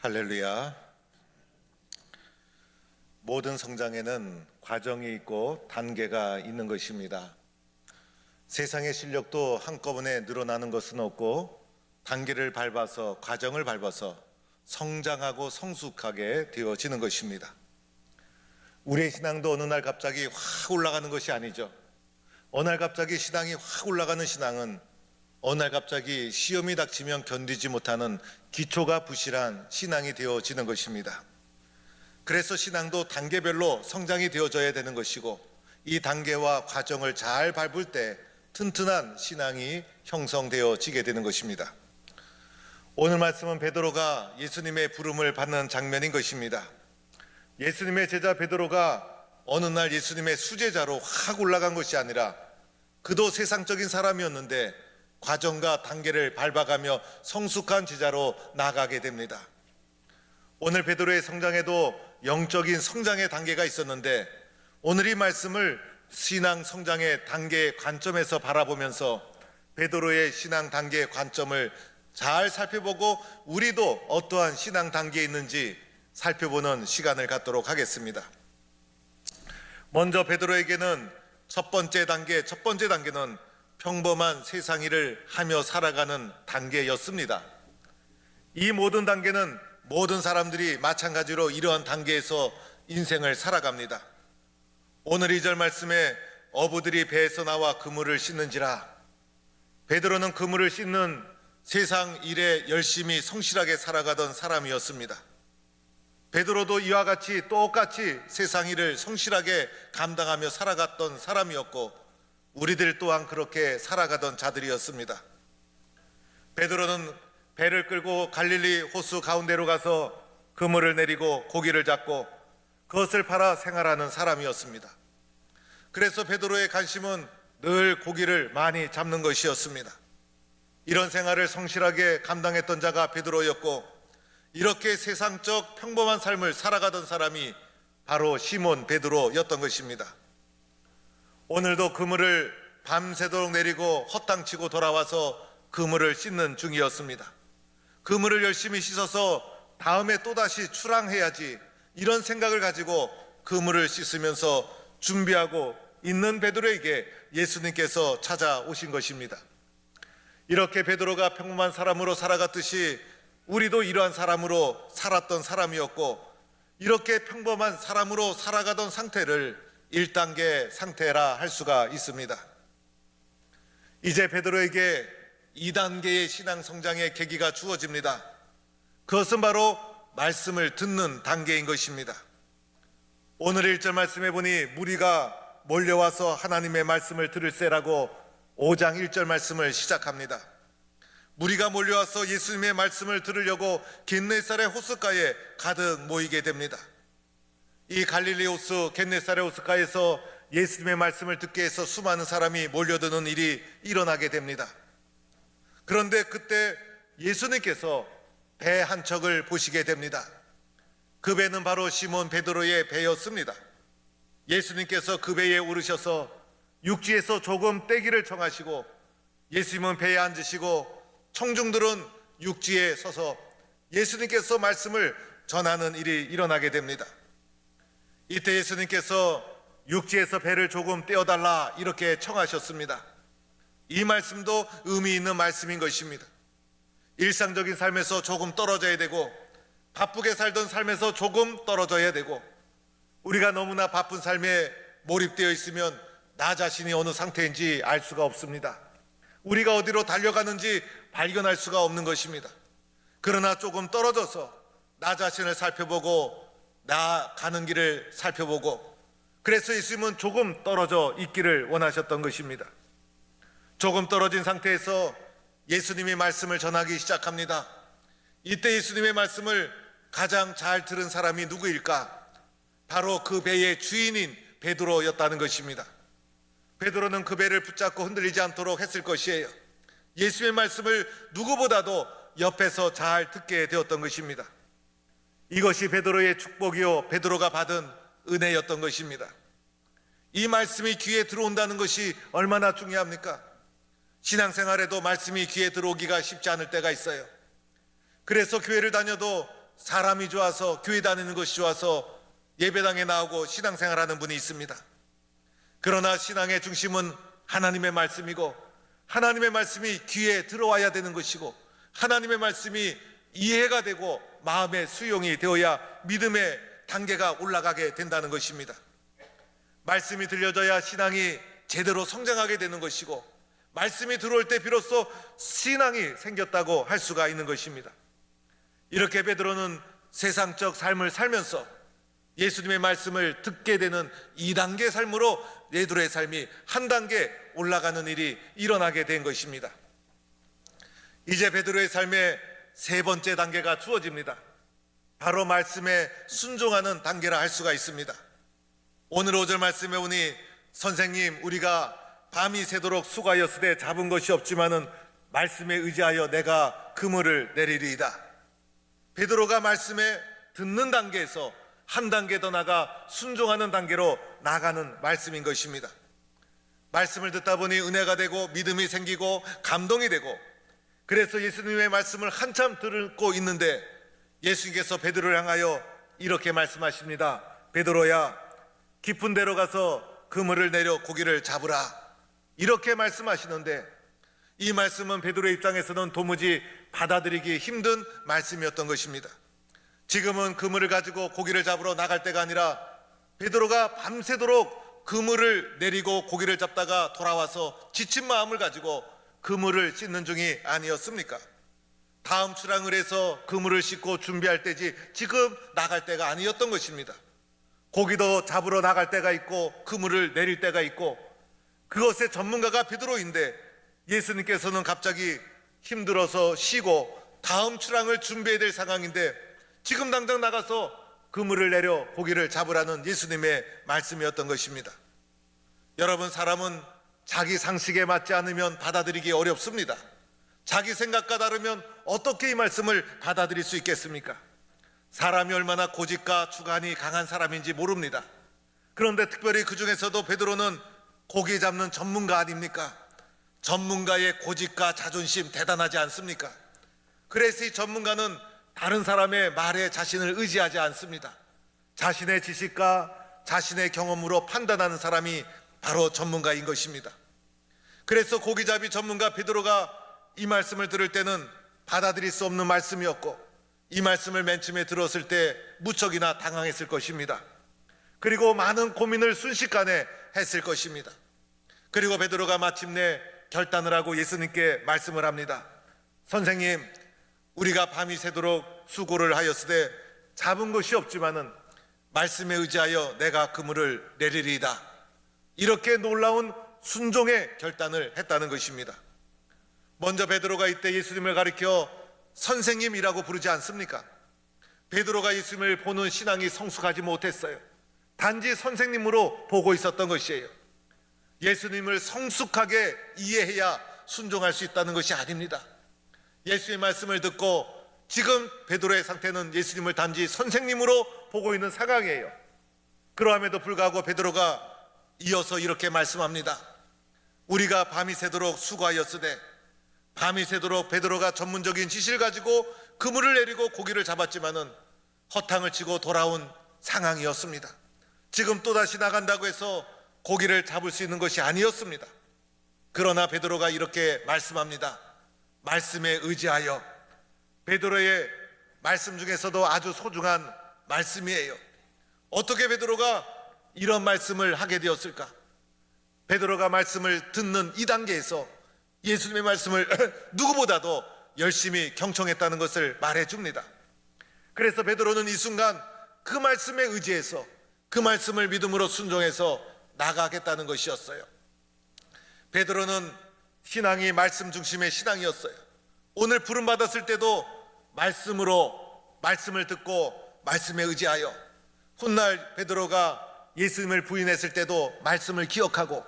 할렐루야. 모든 성장에는 과정이 있고 단계가 있는 것입니다. 세상의 실력도 한꺼번에 늘어나는 것은 없고 단계를 밟아서 과정을 밟아서 성장하고 성숙하게 되어지는 것입니다. 우리의 신앙도 어느 날 갑자기 확 올라가는 것이 아니죠. 어느 날 갑자기 신앙이 확 올라가는 신앙은 어느 날 갑자기 시험이 닥치면 견디지 못하는 기초가 부실한 신앙이 되어지는 것입니다. 그래서 신앙도 단계별로 성장이 되어져야 되는 것이고, 이 단계와 과정을 잘 밟을 때 튼튼한 신앙이 형성되어지게 되는 것입니다. 오늘 말씀은 베드로가 예수님의 부름을 받는 장면인 것입니다. 예수님의 제자 베드로가 어느 날 예수님의 수제자로 확 올라간 것이 아니라, 그도 세상적인 사람이었는데 과정과 단계를 밟아가며 성숙한 제자로 나아가게 됩니다. 오늘 베드로의 성장에도 영적인 성장의 단계가 있었는데, 오늘 이 말씀을 신앙 성장의 단계의 관점에서 바라보면서 베드로의 신앙 단계의 관점을 잘 살펴보고 우리도 어떠한 신앙 단계에 있는지 살펴보는 시간을 갖도록 하겠습니다. 먼저 베드로에게는 첫 번째 단계는 평범한 세상 일을 하며 살아가는 단계였습니다. 이 모든 단계는 모든 사람들이 마찬가지로 이러한 단계에서 인생을 살아갑니다. 오늘 2절 말씀에 어부들이 배에서 나와 그물을 씻는지라, 베드로는 그물을 씻는 세상 일에 열심히 성실하게 살아가던 사람이었습니다. 베드로도 이와 같이 똑같이 세상 일을 성실하게 감당하며 살아갔던 사람이었고, 우리들 또한 그렇게 살아가던 자들이었습니다. 베드로는 배를 끌고 갈릴리 호수 가운데로 가서 그물을 내리고 고기를 잡고 그것을 팔아 생활하는 사람이었습니다. 그래서 베드로의 관심은 늘 고기를 많이 잡는 것이었습니다. 이런 생활을 성실하게 감당했던 자가 베드로였고, 이렇게 세상적 평범한 삶을 살아가던 사람이 바로 시몬 베드로였던 것입니다. 오늘도 그물을 밤새도록 내리고 헛땅치고 돌아와서 그물을 씻는 중이었습니다. 그물을 열심히 씻어서 다음에 또다시 출항해야지, 이런 생각을 가지고 그물을 씻으면서 준비하고 있는 베드로에게 예수님께서 찾아오신 것입니다. 이렇게 베드로가 평범한 사람으로 살아갔듯이 우리도 이러한 사람으로 살았던 사람이었고, 이렇게 평범한 사람으로 살아가던 상태를 1단계 상태라 할 수가 있습니다. 이제 베드로에게 2단계의 신앙 성장의 계기가 주어집니다. 그것은 바로 말씀을 듣는 단계인 것입니다. 오늘 1절 말씀해 보니 무리가 몰려와서 하나님의 말씀을 들을세라고 5장 1절 말씀을 시작합니다. 무리가 몰려와서 예수님의 말씀을 들으려고 겟네사렛 호숫가에 가득 모이게 됩니다. 이 갈릴리 호수 겟네사렛 호숫가에서 예수님의 말씀을 듣기 위해서 수많은 사람이 몰려드는 일이 일어나게 됩니다. 그런데 그때 예수님께서 배 한 척을 보시게 됩니다. 그 배는 바로 시몬 베드로의 배였습니다. 예수님께서 그 배에 오르셔서 육지에서 조금 떼기를 청하시고, 예수님은 배에 앉으시고 청중들은 육지에 서서 예수님께서 말씀을 전하는 일이 일어나게 됩니다. 이때 예수님께서 육지에서 배를 조금 떼어달라 이렇게 청하셨습니다. 이 말씀도 의미 있는 말씀인 것입니다. 일상적인 삶에서 조금 떨어져야 되고, 바쁘게 살던 삶에서 조금 떨어져야 되고, 우리가 너무나 바쁜 삶에 몰입되어 있으면 나 자신이 어느 상태인지 알 수가 없습니다. 우리가 어디로 달려가는지 발견할 수가 없는 것입니다. 그러나 조금 떨어져서 나 자신을 살펴보고 나 가는 길을 살펴보고, 그래서 예수님은 조금 떨어져 있기를 원하셨던 것입니다. 조금 떨어진 상태에서 예수님의 말씀을 전하기 시작합니다. 이때 예수님의 말씀을 가장 잘 들은 사람이 누구일까? 바로 그 배의 주인인 베드로였다는 것입니다. 베드로는 그 배를 붙잡고 흔들리지 않도록 했을 것이에요. 예수님의 말씀을 누구보다도 옆에서 잘 듣게 되었던 것입니다. 이것이 베드로의 축복이요 베드로가 받은 은혜였던 것입니다. 이 말씀이 귀에 들어온다는 것이 얼마나 중요합니까? 신앙생활에도 말씀이 귀에 들어오기가 쉽지 않을 때가 있어요. 그래서 교회를 다녀도 사람이 좋아서 교회 다니는 것이 좋아서 예배당에 나오고 신앙생활하는 분이 있습니다. 그러나 신앙의 중심은 하나님의 말씀이고 하나님의 말씀이 귀에 들어와야 되는 것이고 하나님의 말씀이 이해가 되고 마음의 수용이 되어야 믿음의 단계가 올라가게 된다는 것입니다. 말씀이 들려져야 신앙이 제대로 성장하게 되는 것이고 말씀이 들어올 때 비로소 신앙이 생겼다고 할 수가 있는 것입니다. 이렇게 베드로는 세상적 삶을 살면서 예수님의 말씀을 듣게 되는 2단계 삶으로 베드로의 삶이 한 단계 올라가는 일이 일어나게 된 것입니다. 이제 베드로의 삶의 세 번째 단계가 주어집니다. 바로 말씀에 순종하는 단계라 할 수가 있습니다. 오늘 5절 말씀에 보니 선생님 우리가 밤이 새도록 수고하였으되 잡은 것이 없지만은 말씀에 의지하여 내가 그물을 내리리이다. 베드로가 말씀에 듣는 단계에서 한 단계 더 나가 순종하는 단계로 나가는 말씀인 것입니다. 말씀을 듣다 보니 은혜가 되고 믿음이 생기고 감동이 되고 그래서 예수님의 말씀을 한참 듣고 있는데 예수님께서 베드로를 향하여 이렇게 말씀하십니다. 베드로야 깊은 데로 가서 그물을 내려 고기를 잡으라. 이렇게 말씀하시는데 이 말씀은 베드로의 입장에서는 도무지 받아들이기 힘든 말씀이었던 것입니다. 지금은 그물을 가지고 고기를 잡으러 나갈 때가 아니라 베드로가 밤새도록 그물을 내리고 고기를 잡다가 돌아와서 지친 마음을 가지고 그물을 씻는 중이 아니었습니까? 다음 출항을 해서 그물을 씻고 준비할 때지 지금 나갈 때가 아니었던 것입니다. 고기도 잡으러 나갈 때가 있고 그물을 내릴 때가 있고 그것의 전문가가 베드로인데 예수님께서는 갑자기 힘들어서 쉬고 다음 출항을 준비해야 될 상황인데 지금 당장 나가서 그물을 내려 고기를 잡으라는 예수님의 말씀이었던 것입니다. 여러분, 사람은 자기 상식에 맞지 않으면 받아들이기 어렵습니다. 자기 생각과 다르면 어떻게 이 말씀을 받아들일 수 있겠습니까? 사람이 얼마나 고집과 주관이 강한 사람인지 모릅니다. 그런데 특별히 그 중에서도 베드로는 고기 잡는 전문가 아닙니까? 전문가의 고집과 자존심 대단하지 않습니까? 그래서 이 전문가는 다른 사람의 말에 자신을 의지하지 않습니다. 자신의 지식과 자신의 경험으로 판단하는 사람이 바로 전문가인 것입니다. 그래서 고기잡이 전문가 베드로가 이 말씀을 들을 때는 받아들일 수 없는 말씀이었고 이 말씀을 맨 처음에 들었을 때 무척이나 당황했을 것입니다. 그리고 많은 고민을 순식간에 했을 것입니다. 그리고 베드로가 마침내 결단을 하고 예수님께 말씀을 합니다. 선생님, 우리가 밤이 새도록 수고를 하였으되 잡은 것이 없지만은 말씀에 의지하여 내가 그물을 내리리이다. 이렇게 놀라운 순종의 결단을 했다는 것입니다. 먼저 베드로가 이때 예수님을 가리켜 선생님이라고 부르지 않습니까? 베드로가 예수님을 보는 신앙이 성숙하지 못했어요. 단지 선생님으로 보고 있었던 것이에요. 예수님을 성숙하게 이해해야 순종할 수 있다는 것이 아닙니다. 예수의 말씀을 듣고 지금 베드로의 상태는 예수님을 단지 선생님으로 보고 있는 상황이에요. 그러함에도 불구하고 베드로가 이어서 이렇게 말씀합니다. 우리가 밤이 새도록 수고하였으되, 밤이 새도록 베드로가 전문적인 지식을 가지고 그물을 내리고 고기를 잡았지만은 허탕을 치고 돌아온 상황이었습니다. 지금 또다시 나간다고 해서 고기를 잡을 수 있는 것이 아니었습니다. 그러나 베드로가 이렇게 말씀합니다. 말씀에 의지하여. 베드로의 말씀 중에서도 아주 소중한 말씀이에요. 어떻게 베드로가 이런 말씀을 하게 되었을까? 베드로가 말씀을 듣는 이 단계에서 예수님의 말씀을 누구보다도 열심히 경청했다는 것을 말해줍니다. 그래서 베드로는 이 순간 그 말씀에 의지해서 그 말씀을 믿음으로 순종해서 나가겠다는 것이었어요. 베드로는 신앙이 말씀 중심의 신앙이었어요. 오늘 부름 받았을 때도 말씀을 듣고 말씀에 의지하여, 훗날 베드로가 예수님을 부인했을 때도 말씀을 기억하고,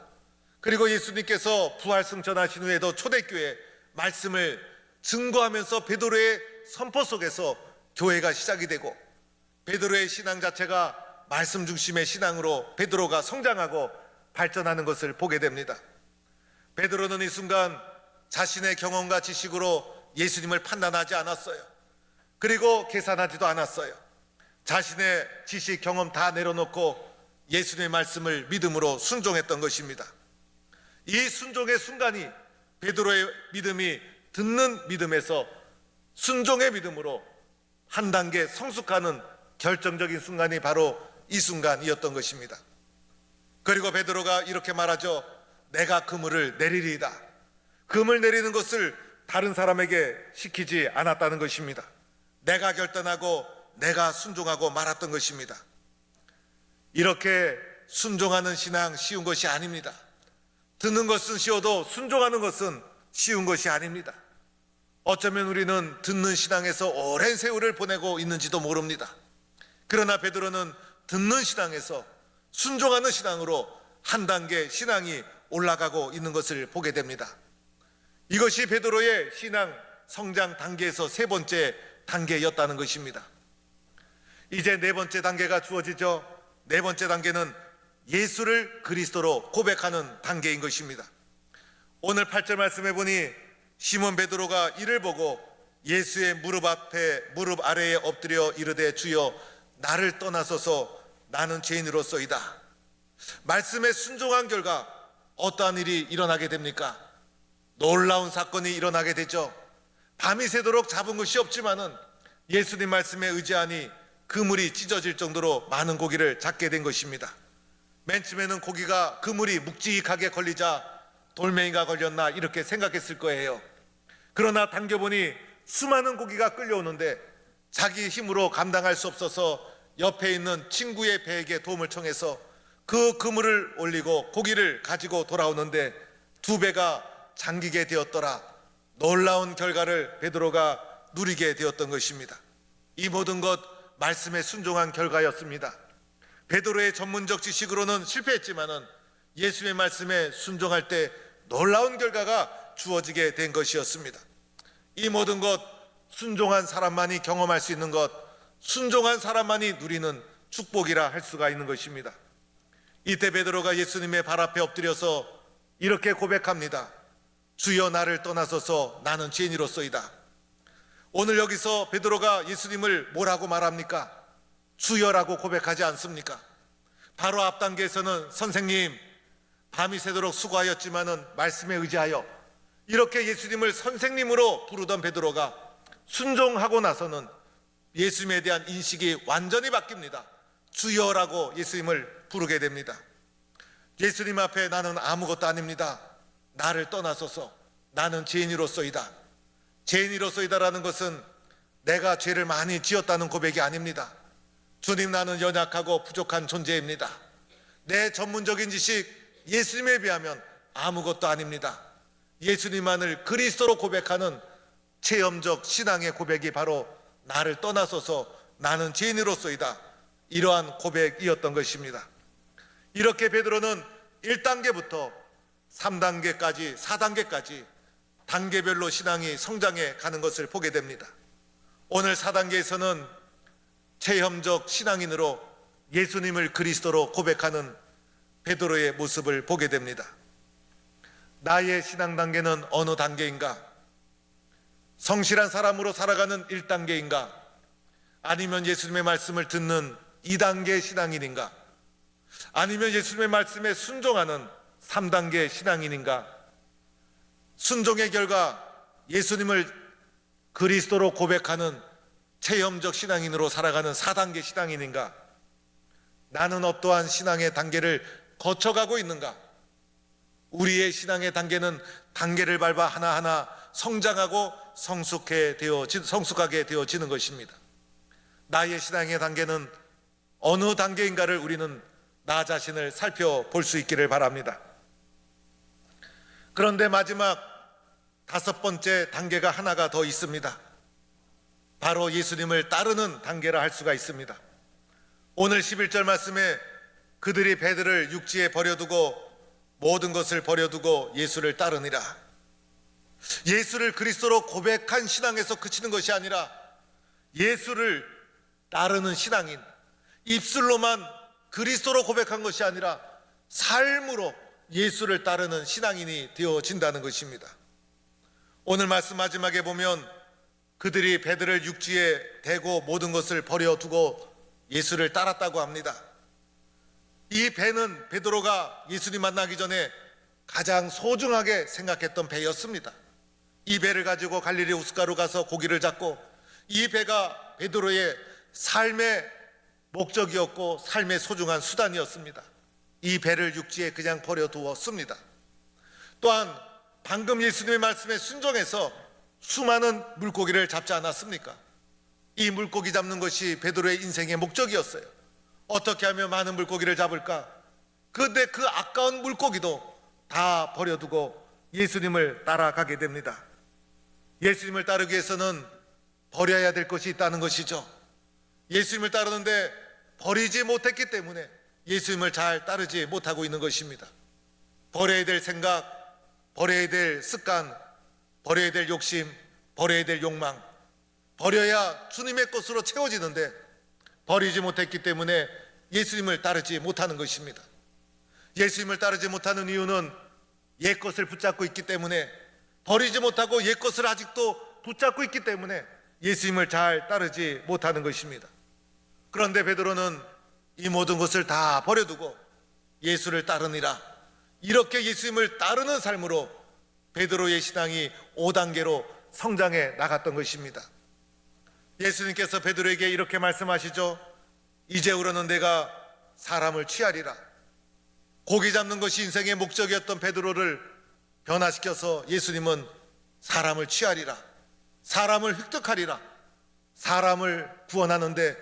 그리고 예수님께서 부활 승천하신 후에도 초대교회 말씀을 증거하면서 베드로의 선포 속에서 교회가 시작이 되고, 베드로의 신앙 자체가 말씀 중심의 신앙으로 베드로가 성장하고 발전하는 것을 보게 됩니다. 베드로는 이 순간 자신의 경험과 지식으로 예수님을 판단하지 않았어요. 그리고 계산하지도 않았어요. 자신의 지식, 경험 다 내려놓고 예수님의 말씀을 믿음으로 순종했던 것입니다. 이 순종의 순간이 베드로의 믿음이 듣는 믿음에서 순종의 믿음으로 한 단계 성숙하는 결정적인 순간이 바로 이 순간이었던 것입니다. 그리고 베드로가 이렇게 말하죠. 내가 그물을 내리리이다. 그물 내리는 것을 다른 사람에게 시키지 않았다는 것입니다. 내가 결단하고 내가 순종하고 말았던 것입니다. 이렇게 순종하는 신앙 쉬운 것이 아닙니다. 듣는 것은 쉬워도 순종하는 것은 쉬운 것이 아닙니다. 어쩌면 우리는 듣는 신앙에서 오랜 세월을 보내고 있는지도 모릅니다. 그러나 베드로는 듣는 신앙에서 순종하는 신앙으로 한 단계 신앙이 올라가고 있는 것을 보게 됩니다. 이것이 베드로의 신앙 성장 단계에서 세 번째 단계였다는 것입니다. 이제 네 번째 단계가 주어지죠. 네 번째 단계는 예수를 그리스도로 고백하는 단계인 것입니다. 오늘 8절 말씀해 보니 시몬 베드로가 이를 보고 예수의 무릎 아래에 엎드려 이르되 주여 나를 떠나소서 나는 죄인으로소이다. 말씀에 순종한 결과 어떠한 일이 일어나게 됩니까? 놀라운 사건이 일어나게 되죠. 밤이 새도록 잡은 것이 없지만은 예수님 말씀에 의지하니 그물이 찢어질 정도로 많은 고기를 잡게 된 것입니다. 맨 처음에는 고기가 그물이 묵직하게 걸리자 돌멩이가 걸렸나 이렇게 생각했을 거예요. 그러나 당겨보니 수많은 고기가 끌려오는데 자기 힘으로 감당할 수 없어서 옆에 있는 친구의 배에게 도움을 청해서 그 그물을 올리고 고기를 가지고 돌아오는데 두 배가 잠기게 되었더라. 놀라운 결과를 베드로가 누리게 되었던 것입니다. 이 모든 것 말씀에 순종한 결과였습니다. 베드로의 전문적 지식으로는 실패했지만은 예수의 말씀에 순종할 때 놀라운 결과가 주어지게 된 것이었습니다. 이 모든 것 순종한 사람만이 경험할 수 있는 것, 순종한 사람만이 누리는 축복이라 할 수가 있는 것입니다. 이때 베드로가 예수님의 발 앞에 엎드려서 이렇게 고백합니다. 주여 나를 떠나소서 나는 죄인이로소이다. 오늘 여기서 베드로가 예수님을 뭐라고 말합니까? 주여라고 고백하지 않습니까? 바로 앞 단계에서는 선생님 밤이 새도록 수고하였지만은 말씀에 의지하여 이렇게 예수님을 선생님으로 부르던 베드로가 순종하고 나서는 예수님에 대한 인식이 완전히 바뀝니다. 주여라고 예수님을 부르게 됩니다. 예수님 앞에 나는 아무것도 아닙니다. 나를 떠나소서 나는 죄인이로소이다. 죄인이로소이다라는 것은 내가 죄를 많이 지었다는 고백이 아닙니다. 주님 나는 연약하고 부족한 존재입니다. 내 전문적인 지식 예수님에 비하면 아무것도 아닙니다. 예수님만을 그리스도로 고백하는 체험적 신앙의 고백이 바로 나를 떠나소서 나는 죄인으로소이다. 이러한 고백이었던 것입니다. 이렇게 베드로는 1단계부터 3단계까지 4단계까지 단계별로 신앙이 성장해 가는 것을 보게 됩니다. 오늘 4단계에서는 체험적 신앙인으로 예수님을 그리스도로 고백하는 베드로의 모습을 보게 됩니다. 나의 신앙 단계는 어느 단계인가? 성실한 사람으로 살아가는 1단계인가? 아니면 예수님의 말씀을 듣는 2단계 신앙인인가? 아니면 예수님의 말씀에 순종하는 3단계 신앙인인가? 순종의 결과 예수님을 그리스도로 고백하는 체험적 신앙인으로 살아가는 4단계 신앙인인가? 나는 어떠한 신앙의 단계를 거쳐가고 있는가? 우리의 신앙의 단계는 단계를 밟아 하나하나 성장하고 성숙하게 되어지는 것입니다. 나의 신앙의 단계는 어느 단계인가를 우리는 나 자신을 살펴볼 수 있기를 바랍니다. 그런데 마지막 5번째 단계가 하나가 더 있습니다. 바로 예수님을 따르는 단계라 할 수가 있습니다. 오늘 11절 말씀에 그들이 배들을 육지에 버려두고 모든 것을 버려두고 예수를 따르니라. 예수를 그리스도로 고백한 신앙에서 그치는 것이 아니라 예수를 따르는 신앙인, 입술로만 그리스도로 고백한 것이 아니라 삶으로 예수를 따르는 신앙인이 되어진다는 것입니다. 오늘 말씀 마지막에 보면 그들이 배들을 육지에 대고 모든 것을 버려두고 예수를 따랐다고 합니다. 이 배는 베드로가 예수님 만나기 전에 가장 소중하게 생각했던 배였습니다. 이 배를 가지고 갈릴리 우스가로 가서 고기를 잡고, 이 배가 베드로의 삶의 목적이었고 삶의 소중한 수단이었습니다. 이 배를 육지에 그냥 버려두었습니다. 또한 방금 예수님의 말씀에 순종해서 수많은 물고기를 잡지 않았습니까? 이 물고기 잡는 것이 베드로의 인생의 목적이었어요. 어떻게 하면 많은 물고기를 잡을까? 그런데 그 아까운 물고기도 다 버려두고 예수님을 따라가게 됩니다. 예수님을 따르기 위해서는 버려야 될 것이 있다는 것이죠. 예수님을 따르는데 버리지 못했기 때문에 예수님을 잘 따르지 못하고 있는 것입니다. 버려야 될 생각, 버려야 될 습관, 버려야 될 욕심, 버려야 될 욕망, 버려야 주님의 것으로 채워지는데 버리지 못했기 때문에 예수님을 따르지 못하는 것입니다. 예수님을 따르지 못하는 이유는 옛 것을 붙잡고 있기 때문에, 버리지 못하고 옛 것을 아직도 붙잡고 있기 때문에 예수님을 잘 따르지 못하는 것입니다. 그런데 베드로는 이 모든 것을 다 버려두고 예수를 따르니라, 이렇게 예수님을 따르는 삶으로 베드로의 신앙이 5단계로 성장해 나갔던 것입니다. 예수님께서 베드로에게 이렇게 말씀하시죠. 이제부로는 내가 사람을 취하리라. 고기 잡는 것이 인생의 목적이었던 베드로를 변화시켜서 예수님은 사람을 취하리라, 사람을 획득하리라, 사람을 구원하는데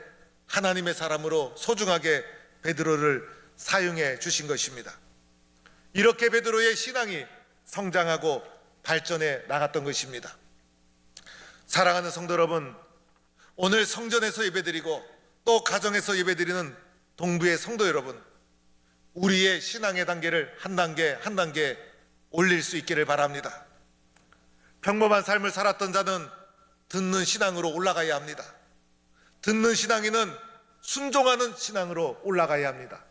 하나님의 사람으로 소중하게 베드로를 사용해 주신 것입니다. 이렇게 베드로의 신앙이 성장하고 발전해 나갔던 것입니다. 사랑하는 성도 여러분, 오늘 성전에서 예배드리고 또 가정에서 예배드리는 동부의 성도 여러분, 우리의 신앙의 단계를 한 단계 한 단계 올릴 수 있기를 바랍니다. 평범한 삶을 살았던 자는 듣는 신앙으로 올라가야 합니다. 듣는 신앙인은 순종하는 신앙으로 올라가야 합니다.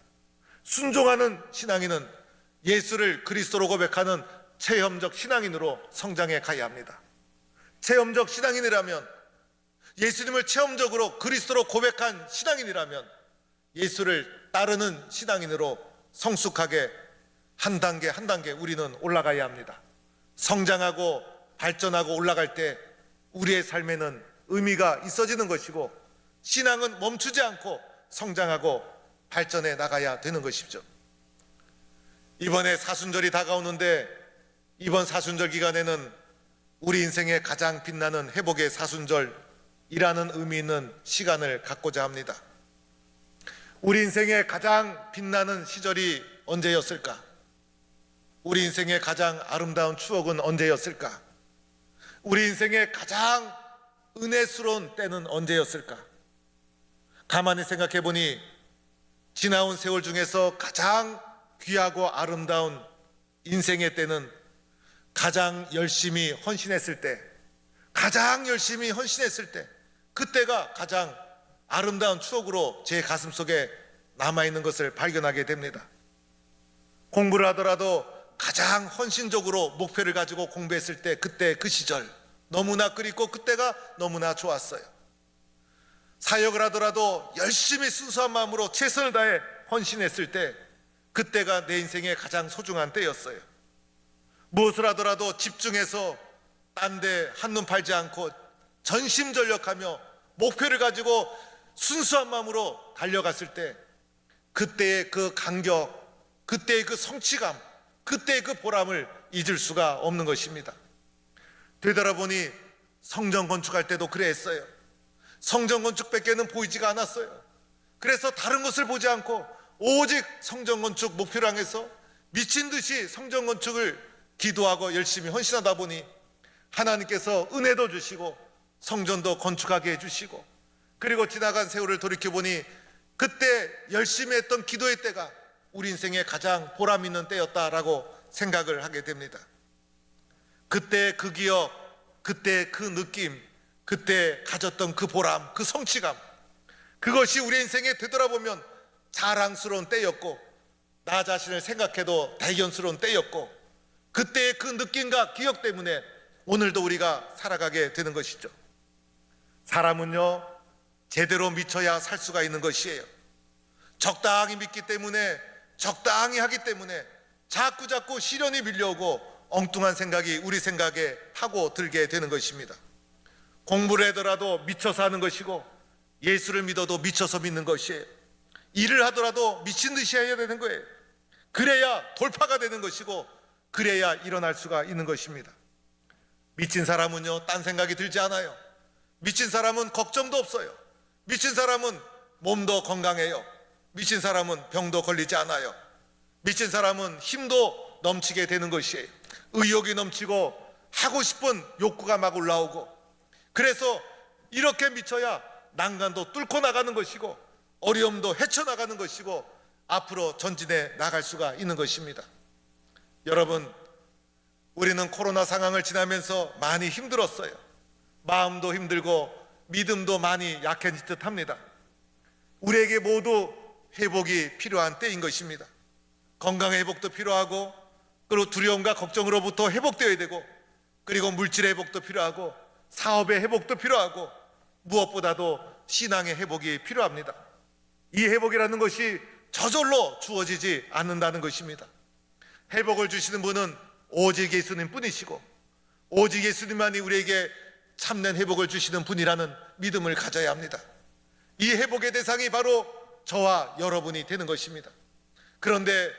순종하는 신앙인은 예수를 그리스도로 고백하는 체험적 신앙인으로 성장해 가야 합니다. 체험적 신앙인이라면, 예수님을 체험적으로 그리스도로 고백한 신앙인이라면 예수를 따르는 신앙인으로 성숙하게 한 단계 한 단계 우리는 올라가야 합니다. 성장하고 발전하고 올라갈 때 우리의 삶에는 의미가 있어지는 것이고, 신앙은 멈추지 않고 성장하고 발전해 나가야 되는 것이죠. 이번에 사순절이 다가오는데, 이번 사순절 기간에는 우리 인생의 가장 빛나는 회복의 사순절이라는 의미 있는 시간을 갖고자 합니다. 우리 인생의 가장 빛나는 시절이 언제였을까? 우리 인생의 가장 아름다운 추억은 언제였을까? 우리 인생의 가장 은혜스러운 때는 언제였을까? 가만히 생각해 보니 지나온 세월 중에서 가장 귀하고 아름다운 인생의 때는 가장 열심히 헌신했을 때, 가장 열심히 헌신했을 때, 그때가 가장 아름다운 추억으로 제 가슴 속에 남아있는 것을 발견하게 됩니다. 공부를 하더라도 가장 헌신적으로 목표를 가지고 공부했을 때, 그때 그 시절 너무나 그립고 그때가 너무나 좋았어요. 사역을 하더라도 열심히 순수한 마음으로 최선을 다해 헌신했을 때, 그때가 내 인생의 가장 소중한 때였어요. 무엇을 하더라도 집중해서 딴 데 한눈 팔지 않고 전심전력하며 목표를 가지고 순수한 마음으로 달려갔을 때, 그때의 그 감격, 그때의 그 성취감, 그때의 그 보람을 잊을 수가 없는 것입니다. 되돌아보니 성전 건축할 때도 그랬어요. 성전 건축밖에는 보이지가 않았어요. 그래서 다른 것을 보지 않고 오직 성전 건축 목표를 향해서 미친 듯이 성전 건축을 기도하고 열심히 헌신하다 보니 하나님께서 은혜도 주시고 성전도 건축하게 해주시고, 그리고 지나간 세월을 돌이켜보니 그때 열심히 했던 기도의 때가 우리 인생의 가장 보람 있는 때였다라고 생각을 하게 됩니다. 그때 그 기억, 그때 그 느낌, 그때 가졌던 그 보람, 그 성취감, 그것이 우리 인생에 되돌아보면 자랑스러운 때였고, 나 자신을 생각해도 대견스러운 때였고, 그때의 그 느낌과 기억 때문에 오늘도 우리가 살아가게 되는 것이죠. 사람은요, 제대로 미쳐야 살 수가 있는 것이에요. 적당히 믿기 때문에, 적당히 하기 때문에 자꾸 시련이 밀려오고 엉뚱한 생각이 우리 생각에 파고 들게 되는 것입니다. 공부를 하더라도 미쳐서 하는 것이고, 예수를 믿어도 미쳐서 믿는 것이에요. 일을 하더라도 미친 듯이 해야 되는 거예요. 그래야 돌파가 되는 것이고, 그래야 일어날 수가 있는 것입니다. 미친 사람은요, 딴 생각이 들지 않아요. 미친 사람은 걱정도 없어요. 미친 사람은 몸도 건강해요. 미친 사람은 병도 걸리지 않아요. 미친 사람은 힘도 넘치게 되는 것이에요. 의욕이 넘치고 하고 싶은 욕구가 막 올라오고, 그래서 이렇게 미쳐야 난간도 뚫고 나가는 것이고, 어려움도 헤쳐나가는 것이고, 앞으로 전진해 나갈 수가 있는 것입니다. 여러분, 우리는 코로나 상황을 지나면서 많이 힘들었어요. 마음도 힘들고 믿음도 많이 약해진 듯 합니다. 우리에게 모두 회복이 필요한 때인 것입니다. 건강의 회복도 필요하고, 그리고 두려움과 걱정으로부터 회복되어야 되고, 그리고 물질의 회복도 필요하고, 사업의 회복도 필요하고, 무엇보다도 신앙의 회복이 필요합니다. 이 회복이라는 것이 저절로 주어지지 않는다는 것입니다. 회복을 주시는 분은 오직 예수님 뿐이시고, 오직 예수님만이 우리에게 참된 회복을 주시는 분이라는 믿음을 가져야 합니다. 이 회복의 대상이 바로 저와 여러분이 되는 것입니다. 그런데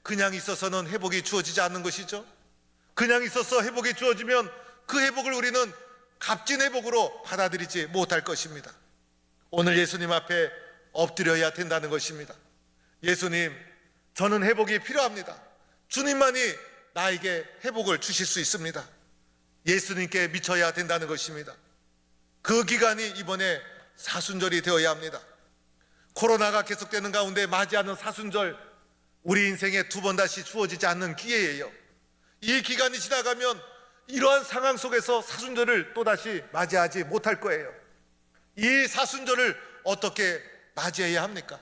그냥 있어서는 회복이 주어지지 않는 것이죠. 그냥 있어서 회복이 주어지면 그 회복을 우리는 값진 회복으로 받아들이지 못할 것입니다. 오늘 예수님 앞에 엎드려야 된다는 것입니다. 예수님, 저는 회복이 필요합니다. 주님만이 나에게 회복을 주실 수 있습니다. 예수님께 미쳐야 된다는 것입니다. 그 기간이 이번에 사순절이 되어야 합니다. 코로나가 계속되는 가운데 맞이하는 사순절, 우리 인생에 두 번 다시 주어지지 않는 기회예요. 이 기간이 지나가면 이러한 상황 속에서 사순절을 또다시 맞이하지 못할 거예요. 이 사순절을 어떻게 맞이해야 합니까?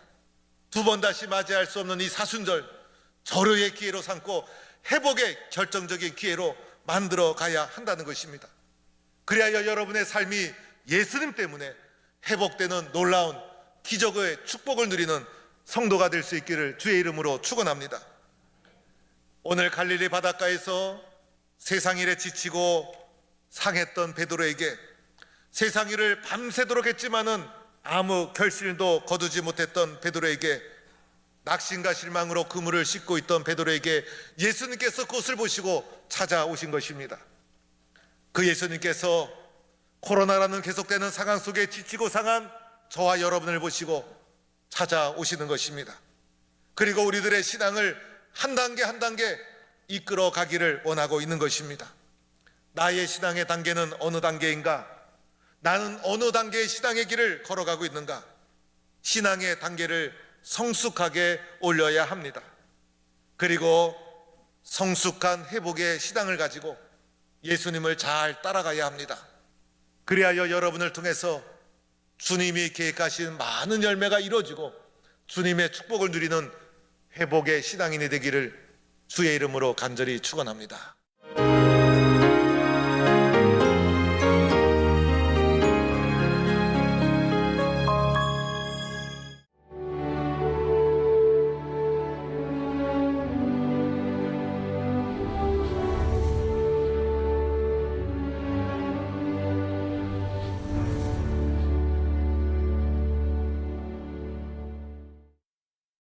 두 번 다시 맞이할 수 없는 이 사순절, 절호의 기회로 삼고 회복의 결정적인 기회로 만들어 가야 한다는 것입니다. 그래야 여러분의 삶이 예수님 때문에 회복되는 놀라운 기적의 축복을 누리는 성도가 될 수 있기를 주의 이름으로 축원합니다. 오늘 갈릴리 바닷가에서 세상 일에 지치고 상했던 베드로에게, 세상 일을 밤새도록 했지만은 아무 결실도 거두지 못했던 베드로에게, 낙심과 실망으로 그물을 씻고 있던 베드로에게 예수님께서 그것을 보시고 찾아오신 것입니다. 그 예수님께서 코로나라는 계속되는 상황 속에 지치고 상한 저와 여러분을 보시고 찾아오시는 것입니다. 그리고 우리들의 신앙을 한 단계 한 단계 이끌어 가기를 원하고 있는 것입니다. 나의 신앙의 단계는 어느 단계인가? 나는 어느 단계의 신앙의 길을 걸어가고 있는가? 신앙의 단계를 성숙하게 올려야 합니다. 그리고 성숙한 회복의 신앙을 가지고 예수님을 잘 따라가야 합니다. 그리하여 여러분을 통해서 주님이 계획하신 많은 열매가 이루어지고 주님의 축복을 누리는 회복의 신앙인이 되기를 주의 이름으로 간절히 축원합니다.